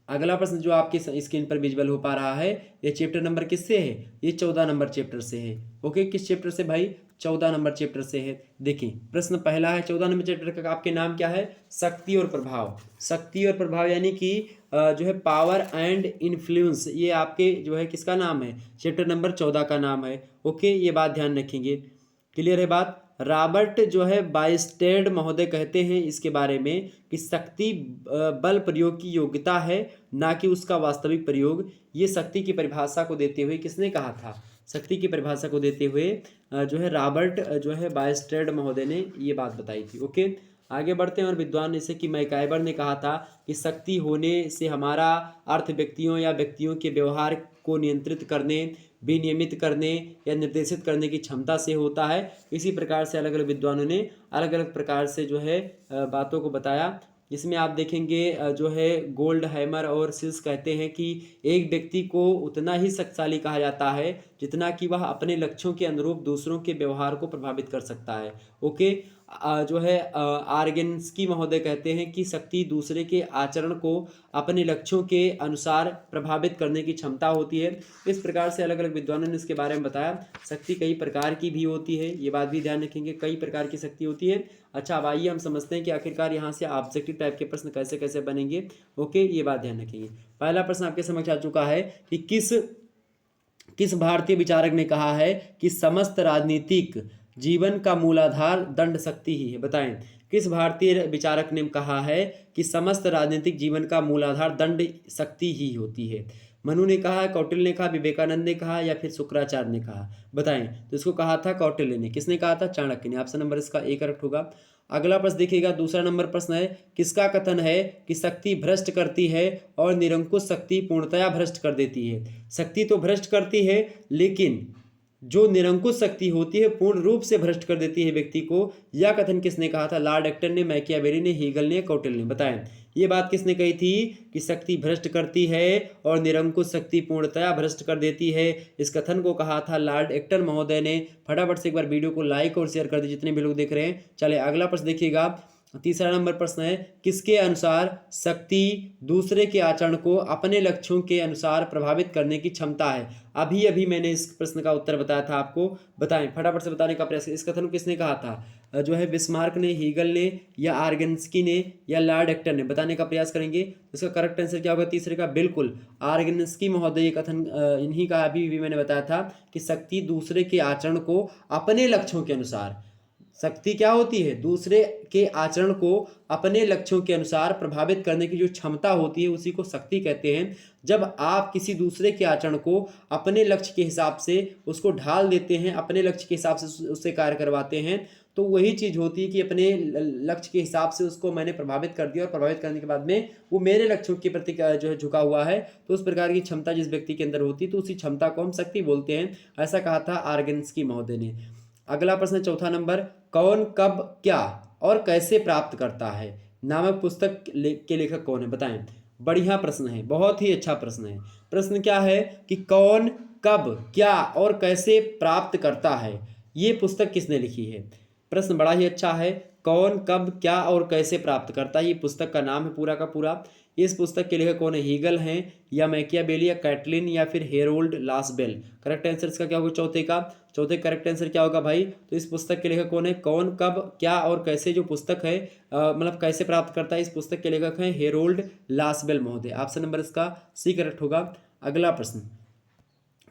अगला प्रश्न जो आपके स्क्रीन पर विजुअल हो पा रहा है, ये चैप्टर नंबर किससे है? ये 14 नंबर चैप्टर से है। ओके, किस चैप्टर से भाई? 14 नंबर चैप्टर से है। देखिए प्रश्न पहला है 14 नंबर चैप्टर का, आपके नाम क्या है? शक्ति और प्रभाव। शक्ति और प्रभाव यानी कि जो है पावर एंड इन्फ्लुएंस, ये आपके जो है किसका नाम है? चैप्टर नंबर 14 का नाम है। ओके, ये बात ध्यान रखेंगे। क्लियर है बात? रॉबर्ट जो है बाइस्टेड महोदय कहते हैं इसके बारे में कि शक्ति बल प्रयोग की योग्यता है, ना कि उसका वास्तविक प्रयोग। ये शक्ति की परिभाषा को देते हुए किसने कहा था? शक्ति की परिभाषा को देते हुए जो है रॉबर्ट जो है बाइस्टेड महोदय ने ये बात बताई थी। ओके, आगे बढ़ते हैं। और विद्वान जैसे कि मैकाइवर ने कहा था कि शक्ति होने से हमारा अर्थ व्यक्तियों या व्यक्तियों के व्यवहार को नियंत्रित करने, विनियमित करने या निर्देशित करने की क्षमता से होता है। इसी प्रकार से अलग अलग विद्वानों ने अलग अलग प्रकार से जो है बातों को बताया। इसमें आप देखेंगे जो है गोल्ड हैमर और सिल्स कहते हैं कि एक व्यक्ति को उतना ही शक्तिशाली कहा जाता है जितना कि वह अपने लक्ष्यों के अनुरूप दूसरों के व्यवहार को प्रभावित कर सकता है। ओके, जो है आर्गेन्स्की महोदय कहते हैं कि शक्ति दूसरे के आचरण को अपने लक्ष्यों के अनुसार प्रभावित करने की क्षमता होती है। इस प्रकार से अलग अलग विद्वानों ने इसके बारे में बताया। शक्ति कई प्रकार की भी होती है, ये बात भी ध्यान रखेंगे, कई प्रकार की शक्ति होती है। अच्छा, अब आइए हम समझते हैं कि आखिरकार यहाँ से ऑब्जेक्टिव टाइप के प्रश्न कैसे कैसे बनेंगे। ओके, ये बात ध्यान रखेंगे। पहला प्रश्न आपके समक्ष आ चुका है कि किस भारतीय विचारक ने कहा है कि समस्त राजनीतिक जीवन का मूलाधार दंड शक्ति ही है? बताएं, किस भारतीय विचारक ने कहा है कि समस्त राजनीतिक जीवन का मूलाधार दंड शक्ति ही होती है? मनु ने कहा, कौटिल्य ने कहा, विवेकानंद ने कहा या फिर शुक्राचार्य ने कहा? बताएं। तो इसको कहा था कौटिल्य ने। किसने कहा था? चाणक्य ने। ऑप्शन नंबर इसका ए करेक्ट होगा। अगला प्रश्न देखिएगा, दूसरा नंबर प्रश्न है, किसका कथन है कि शक्ति भ्रष्ट करती है और निरंकुश शक्ति पूर्णतया भ्रष्ट कर देती है? शक्ति तो भ्रष्ट करती है, लेकिन जो निरंकुश शक्ति होती है पूर्ण रूप से भ्रष्ट कर देती है व्यक्ति को। यह कथन किसने कहा था? लॉर्ड एक्टन ने, मैकियावेली ने, हीगल ने, कौटिल्य ने। बताएं, ये बात किसने कही थी कि शक्ति भ्रष्ट करती है और निरंकुश शक्ति पूर्णतया भ्रष्ट कर देती है? इस कथन को कहा था लॉर्ड एक्टन महोदय ने। फटाफट से एक बार वीडियो को लाइक और शेयर कर दीजिए जितने भी लोग देख रहे हैं। चले अगला प्रश्न देखिएगा। तीसरा नंबर प्रश्न है, किसके अनुसार शक्ति दूसरे के आचरण को अपने लक्ष्यों के अनुसार प्रभावित करने की क्षमता है? अभी अभी मैंने इस प्रश्न का उत्तर बताया था आपको। बताएं, फटाफट से बताने का प्रयास। इस कथन को किसने कहा था? जो है बिस्मार्क ने, हीगल ने या आर्गेन्स्की ने या लॉर्ड एक्टन ने? बताने का प्रयास करेंगे। इसका करेक्ट आंसर क्या होगा तीसरे का? बिल्कुल आर्गेन्स्की महोदय। ये कथन इन्हीं का अभी भी मैंने बताया था कि शक्ति दूसरे के आचरण को अपने लक्ष्यों के अनुसार, शक्ति क्या होती है? दूसरे के आचरण को अपने लक्ष्यों के अनुसार प्रभावित करने की जो क्षमता होती है उसी को शक्ति कहते हैं। जब आप किसी दूसरे के आचरण को अपने लक्ष्य के हिसाब से उसको ढाल देते हैं, अपने लक्ष्य के हिसाब से उससे कार्य करवाते हैं, तो वही चीज़ होती है कि अपने लक्ष्य के हिसाब से उसको मैंने प्रभावित कर दिया और प्रभावित करने के बाद में वो मेरे लक्ष्यों के प्रति जो है झुका हुआ है। तो उस प्रकार की क्षमता जिस व्यक्ति के अंदर होती है तो उसी क्षमता को हम शक्ति बोलते हैं। ऐसा कहा था आर्गेन्स्की महोदय ने। अगला प्रश्न चौथा नंबर, कौन कब क्या और कैसे प्राप्त करता है नामक पुस्तक के लेखक कौन है? बताएं। बढ़िया प्रश्न है, बहुत ही अच्छा प्रश्न है। प्रश्न क्या है कि कौन कब क्या और कैसे प्राप्त करता है, ये पुस्तक किसने लिखी है? प्रश्न बड़ा ही अच्छा है। कौन कब क्या और कैसे प्राप्त करता है, ये पुस्तक का नाम है पूरा का पूरा। इस पुस्तक के लेखक कौन है? हीगल हैं या मैकियावेली या कैटलिन या फिर हेरोल्ड लासबेल? करेक्ट आंसर इसका क्या होगा चौथे का? चौथे करेक्ट आंसर क्या होगा भाई? तो इस पुस्तक के लेखक कौन है? कौन कब क्या और कैसे जो पुस्तक है मतलब कैसे प्राप्त करता है, इस पुस्तक के लेखक हैं हेरोल्ड लासबेल महोदय। ऑप्शन नंबर इसका सी करेक्ट होगा। अगला प्रश्न,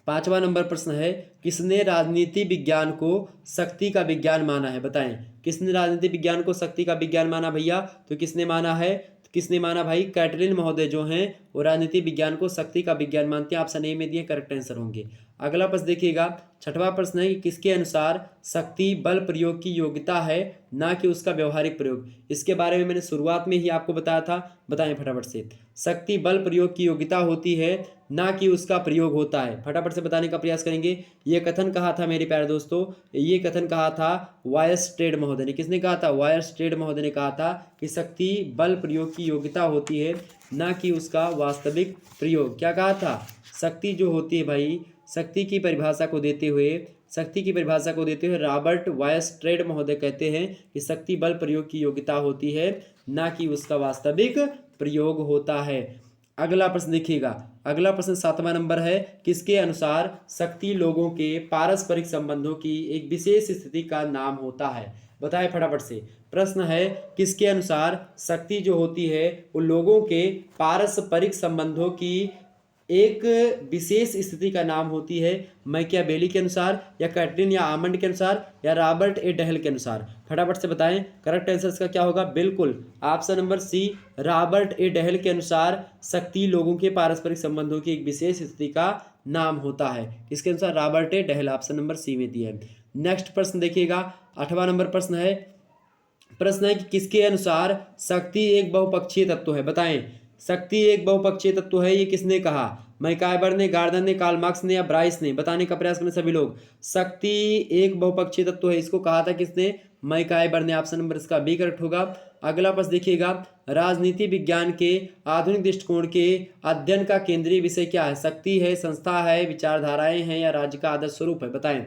पांचवा नंबर प्रश्न है, किसने राजनीति विज्ञान को शक्ति का विज्ञान माना है? बताएं, किसने राजनीति विज्ञान को शक्ति का विज्ञान माना भैया? तो किसने माना है? किसने माना भाई? कैटलिन महोदय जो हैं वो राजनीति विज्ञान को शक्ति का विज्ञान मानते हैं। ऑप्शन ए में दिए करेक्ट आंसर होंगे। अगला प्रश्न देखिएगा, छठवां प्रश्न है कि किसके अनुसार शक्ति बल प्रयोग की योग्यता है, ना कि उसका व्यवहारिक प्रयोग। इसके बारे में मैंने शुरुआत में ही आपको बताया था, बताएं फटाफट से। शक्ति बल प्रयोग की योग्यता होती है, ना कि उसका प्रयोग होता है। फटाफट से बताने का प्रयास करेंगे। ये कथन कहा था मेरे प्यारे दोस्तों, ये कथन कहा था वायरस्टेड महोदय ने। किसने कहा था? वायरस्टेड महोदय ने कहा था कि शक्ति बल प्रयोग की योग्यता होती है, ना कि उसका वास्तविक प्रयोग। क्या कहा था? शक्ति जो होती है भाई, शक्ति की परिभाषा को देते हुए रॉबर्ट वायरस्ट्रेड महोदय कहते हैं कि शक्ति बल प्रयोग की योग्यता होती है, ना कि उसका वास्तविक प्रयोग होता है। अगला प्रश्न देखिएगा, अगला प्रश्न 7वां नंबर है, किसके अनुसार शक्ति लोगों के पारस्परिक संबंधों की एक विशेष स्थिति का नाम होता है। बताएं फटाफट से। प्रश्न है, किसके अनुसार शक्ति जो होती है वो लोगों के पारस्परिक संबंधों की एक विशेष स्थिति का नाम होती है। मैकियावेली के अनुसार, या कैटलिन या आमंड के अनुसार, या रॉबर्ट ए डहल के अनुसार। फटाफट से बताएं करेक्ट आंसर इसका क्या होगा। बिल्कुल option number C, Robert A Dahl के अनुसार शक्ति लोगों के पारस्परिक संबंधों की एक विशेष स्थिति का नाम होता है। इसके अनुसार Robert A Dahl, option number C में दिया है। नेक्स्ट प्रश्न देखिएगा, 8वां नंबर प्रश्न है कि किसके अनुसार शक्ति एक बहुपक्षीय तत्व है। बताएं, शक्ति एक बहुपक्षीय तत्व है, ये किसने कहा? मैकाइवर ने, गार्डन ने, कार्ल मार्क्स ने, या ब्राइस ने? बताने का प्रयास करें सभी लोग। शक्ति एक बहुपक्षीय तत्व है, इसको कहा था किसने? मैकाइवर ने। ऑप्शन नंबर इसका बी करेक्ट होगा। अगला प्रश्न देखिएगा, राजनीति विज्ञान के आधुनिक दृष्टिकोण के अध्ययन का केंद्रीय विषय क्या है? शक्ति है, संस्था है, विचारधाराएं हैं, या राज्य का आदर्श स्वरूप है? बताएं।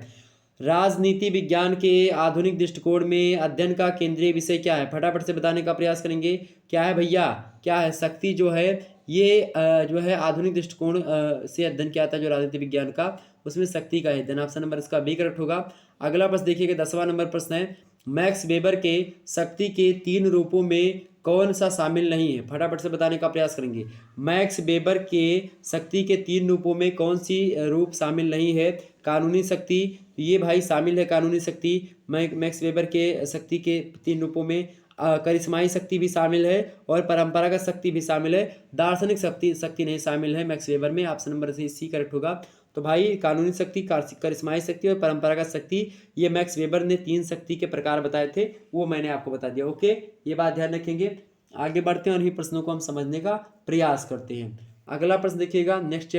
राजनीति विज्ञान के आधुनिक दृष्टिकोण में अध्ययन का केंद्रीय विषय क्या है? फटाफट से बताने का प्रयास करेंगे। क्या है भैया? क्या है? शक्ति जो है ये जो है आधुनिक दृष्टिकोण से अध्ययन किया था जो राजनीति विज्ञान का, उसमें शक्ति का अध्ययन। ऑप्शन नंबर इसका बी करेक्ट होगा। अगला प्रश्न देखिएगा, 10वां नंबर प्रश्न है, मैक्स वेबर के शक्ति के 3 रूपों में कौन सा शामिल नहीं है? फटाफट से बताने का प्रयास करेंगे। मैक्स वेबर के शक्ति के 3 रूपों में कौन सी रूप शामिल नहीं है? कानूनी शक्ति, ये भाई शामिल है कानूनी शक्ति। मैक्स वेबर के शक्ति के 3 रूपों में करिश्माई शक्ति भी शामिल है और परंपरागत शक्ति भी शामिल है। दार्शनिक शक्ति नहीं शामिल है मैक्स वेबर में। ऑप्शन नंबर सी करेक्ट होगा। तो भाई कानूनी शक्ति, करिश्माई शक्ति और परंपरागत शक्ति, ये मैक्स वेबर ने 3 शक्ति के प्रकार बताए थे, वो मैंने आपको बता दिया। ओके, ये बात ध्यान रखेंगे। आगे बढ़ते हैं और इन्हीं प्रश्नों को हम समझने का प्रयास करते हैं। अगला प्रश्न देखिएगा, नेक्स्ट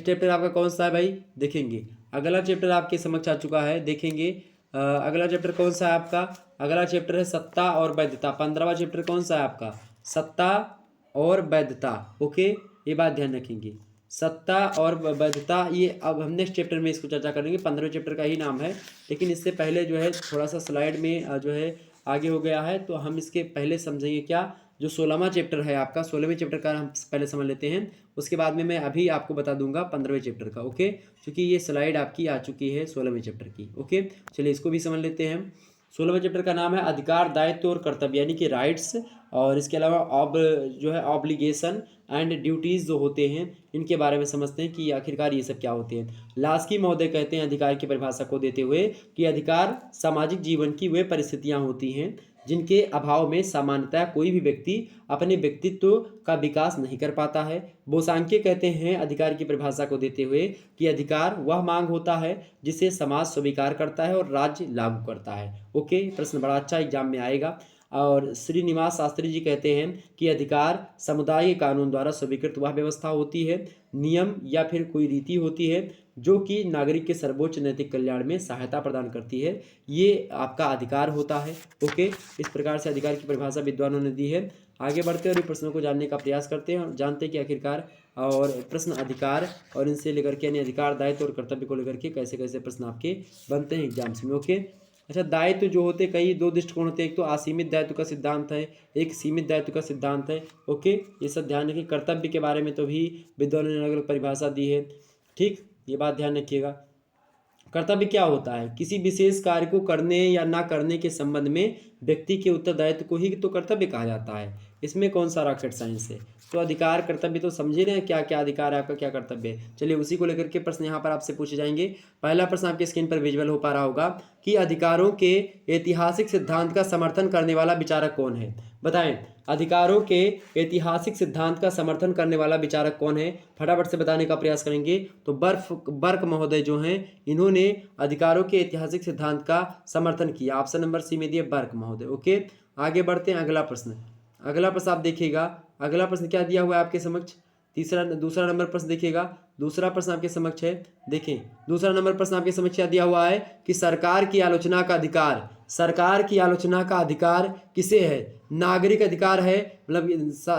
चैप्टर आपका कौन सा है भाई? देखेंगे अगला चैप्टर आपके समक्ष आ चुका है, देखेंगे अगला चैप्टर कौन सा है आपका? अगला चैप्टर है सत्ता और वैधता। 15वां चैप्टर कौन सा है आपका? सत्ता और वैधता। ओके, ये बात ध्यान रखेंगे, सत्ता और वैधता। ये अब हम नेक्स्ट चैप्टर में इसको चर्चा करेंगे। 15वें चैप्टर का ही नाम है, लेकिन इससे पहले जो है थोड़ा सा स्लाइड में जो है आगे हो गया है, तो हम इसके पहले समझेंगे क्या जो 16वां चैप्टर है आपका। 16वें चैप्टर का हम पहले समझ लेते हैं, उसके बाद में मैं अभी आपको बता दूंगा 15वें चैप्टर का। ओके, क्योंकि ये स्लाइड आपकी आ चुकी है 16वें चैप्टर की। ओके, चलिए इसको भी समझ लेते हैं। 16वें चैप्टर का नाम है अधिकार, दायित्व और कर्तव्य, यानी कि राइट्स, और इसके अलावा जो है ऑब्लिगेशन एंड ड्यूटीज़ जो होते हैं, इनके बारे में समझते हैं कि आखिरकार ये सब क्या होते हैं। लास्की महोदय कहते हैं अधिकार की परिभाषा को देते हुए कि अधिकार सामाजिक जीवन की वे परिस्थितियां होती हैं जिनके अभाव में सामान्यतः कोई भी व्यक्ति अपने व्यक्तित्व का विकास नहीं कर पाता है। बोसांके कहते हैं अधिकार की परिभाषा को देते हुए कि अधिकार वह मांग होता है जिसे समाज स्वीकार करता है और राज्य लागू करता है। ओके, प्रश्न बड़ा अच्छा एग्जाम में आएगा। और श्रीनिवास शास्त्री जी कहते हैं कि अधिकार समुदाय के कानून द्वारा स्वीकृत वह व्यवस्था होती है, नियम या फिर कोई रीति होती है जो कि नागरिक के सर्वोच्च नैतिक कल्याण में सहायता प्रदान करती है, ये आपका अधिकार होता है। ओके, इस प्रकार से अधिकार की परिभाषा विद्वानों ने दी है। आगे बढ़ते हैं और प्रश्नों को जानने का प्रयास करते हैं और जानते हैं कि आखिरकार और प्रश्न अधिकार और इनसे लेकर के यानी अधिकार, दायित्व और कर्तव्य को लेकर के कैसे कैसे प्रश्न आपके बनते हैं एग्जाम्स में। ओके, अच्छा, दायित्व जो होते कई 2 दृष्टिकोण होते हैं, एक तो असीमित दायित्व का सिद्धांत है, एक सीमित दायित्व का सिद्धांत है। ओके, ये सब ध्यान रखिए। कर्तव्य के बारे में तो भी विद्वानों ने अलग अलग परिभाषा दी है, ठीक, ये बात ध्यान रखिएगा। कर्तव्य क्या होता है? किसी विशेष कार्य को करने या ना करने के संबंध में व्यक्ति के उत्तरदायित्व को ही तो कर्तव्य कहा जाता है। इसमें कौन सा रॉकेट साइंस है? तो अधिकार कर्तव्य तो समझे ना, क्या क्या अधिकार है आपका, क्या कर्तव्य है। चलिए उसी को लेकर के प्रश्न यहाँ पर आपसे पूछे जाएंगे। पहला प्रश्न आपकी स्क्रीन पर विजुअल हो पा रहा होगा कि अधिकारों के ऐतिहासिक सिद्धांत का समर्थन करने वाला विचारक कौन है? बताएं, अधिकारों के ऐतिहासिक सिद्धांत का समर्थन करने वाला विचारक कौन है? फटाफट से बताने का प्रयास करेंगे। तो बर्क महोदय जो हैं, इन्होंने अधिकारों के ऐतिहासिक सिद्धांत का समर्थन किया। ऑप्शन नंबर सी में दिए बर्क महोदय। ओके, आगे बढ़ते हैं। अगला प्रश्न आप देखिएगा। अगला प्रश्न क्या दिया हुआ है आपके समक्ष? दूसरा नंबर प्रश्न देखिएगा। दूसरा प्रश्न आपके समक्ष है, देखें दूसरा नंबर प्रश्न आपके समक्ष क्या दिया हुआ है कि सरकार की आलोचना का अधिकार किसे है? नागरिक अधिकार है, मतलब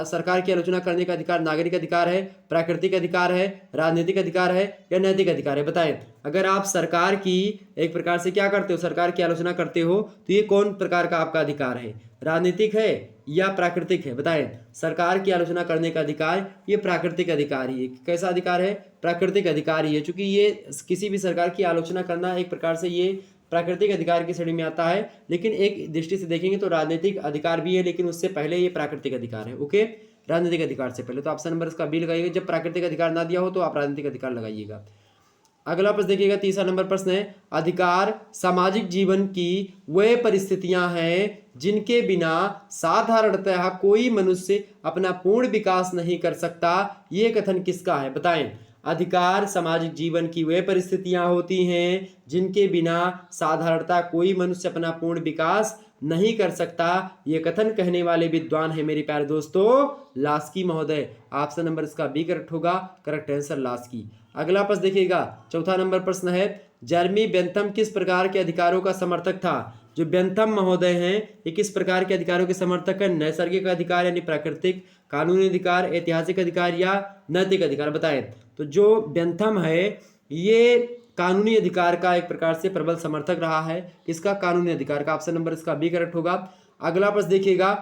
सरकार की आलोचना करने का अधिकार नागरिक अधिकार है, प्राकृतिक अधिकार है, राजनीतिक अधिकार है या नैतिक अधिकार है? बताएं, अगर आप सरकार की एक प्रकार से क्या करते हो, सरकार की आलोचना करते हो, तो ये कौन प्रकार का आपका अधिकार है? राजनीतिक है या प्राकृतिक है? बताएं, सरकार की आलोचना करने का अधिकार ये प्राकृतिक अधिकार ही है। कैसा अधिकार है? प्राकृतिक अधिकार ही है, चूंकि ये किसी भी सरकार की आलोचना करना एक प्रकार से ये प्राकृतिक अधिकार की श्रेणी में आता है। लेकिन एक दृष्टि से देखेंगे तो राजनीतिक अधिकार भी है, लेकिन उससे पहले ये प्राकृतिक अधिकार है। ओके, राजनीतिक अधिकार से पहले। तो ऑप्शन नंबर इसका बी लगाइएगा। जब प्राकृतिक अधिकार ना दिया हो तो आप राजनीतिक अधिकार लगाइएगा। अगला प्रश्न देखिएगा, तीसरा नंबर प्रश्न है, अधिकार सामाजिक जीवन की वे परिस्थितियां हैं जिनके बिना साधारणतः कोई मनुष्य अपना पूर्ण विकास नहीं कर सकता। ये कथन किसका है? बताएं, अधिकार सामाजिक जीवन की वे परिस्थितियां होती हैं जिनके बिना साधारणतः कोई मनुष्य अपना पूर्ण विकास नहीं कर सकता। ये कथन कहने वाले विद्वान है मेरे प्यारे दोस्तों लास्की महोदय। ऑप्शन नंबर इसका बी करेक्ट होगा, करेक्ट आंसर लास्की। अगला प्रश्न देखिएगा, चौथा नंबर प्रश्न है, जेरेमी बेंथम किस प्रकार के अधिकारों का समर्थक था? जो बेंथम महोदय हैं, ये किस प्रकार के अधिकारों के समर्थक है? नैसर्गिक अधिकार यानी प्राकृतिक, कानूनी अधिकार, ऐतिहासिक अधिकार या नैतिक अधिकार? बताएं। तो जो बेंथम है ये कानूनी अधिकार का एक प्रकार से प्रबल समर्थक रहा है। किसका? कानूनी अधिकार का। ऑप्शन नंबर इसका बी करेक्ट होगा। अगला प्रश्न देखिएगा,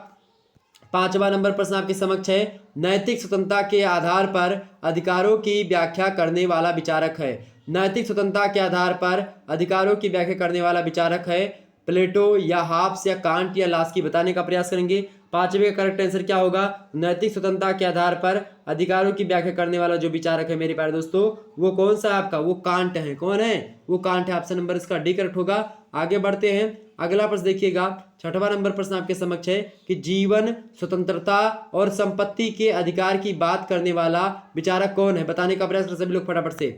पांचवा नंबर प्रश्न आपके समक्ष है, नैतिक स्वतंत्रता के आधार पर अधिकारों की व्याख्या करने वाला विचारक है। नैतिक स्वतंत्रता के आधार पर अधिकारों की व्याख्या करने वाला विचारक है प्लेटो या हाब्स या कांट या लास्की? बताने का प्रयास करेंगे। पांचवे का करेक्ट आंसर क्या होगा? नैतिक स्वतंत्रता के आधार पर अधिकारों की व्याख्या करने वाला जो विचारक है मेरे प्यारे दोस्तों, वो कौन सा आपका? वो कांट है। कौन है? वो कांट है। ऑप्शन नंबर इसका डी करेक्ट होगा। आगे बढ़ते हैं। अगला प्रश्न देखिएगा, छठवां नंबर प्रश्न आपके समक्ष है कि जीवन, स्वतंत्रता और संपत्ति के अधिकार की बात करने वाला विचारक कौन है? बताने का प्रयास कर सभी लोग फटाफट से।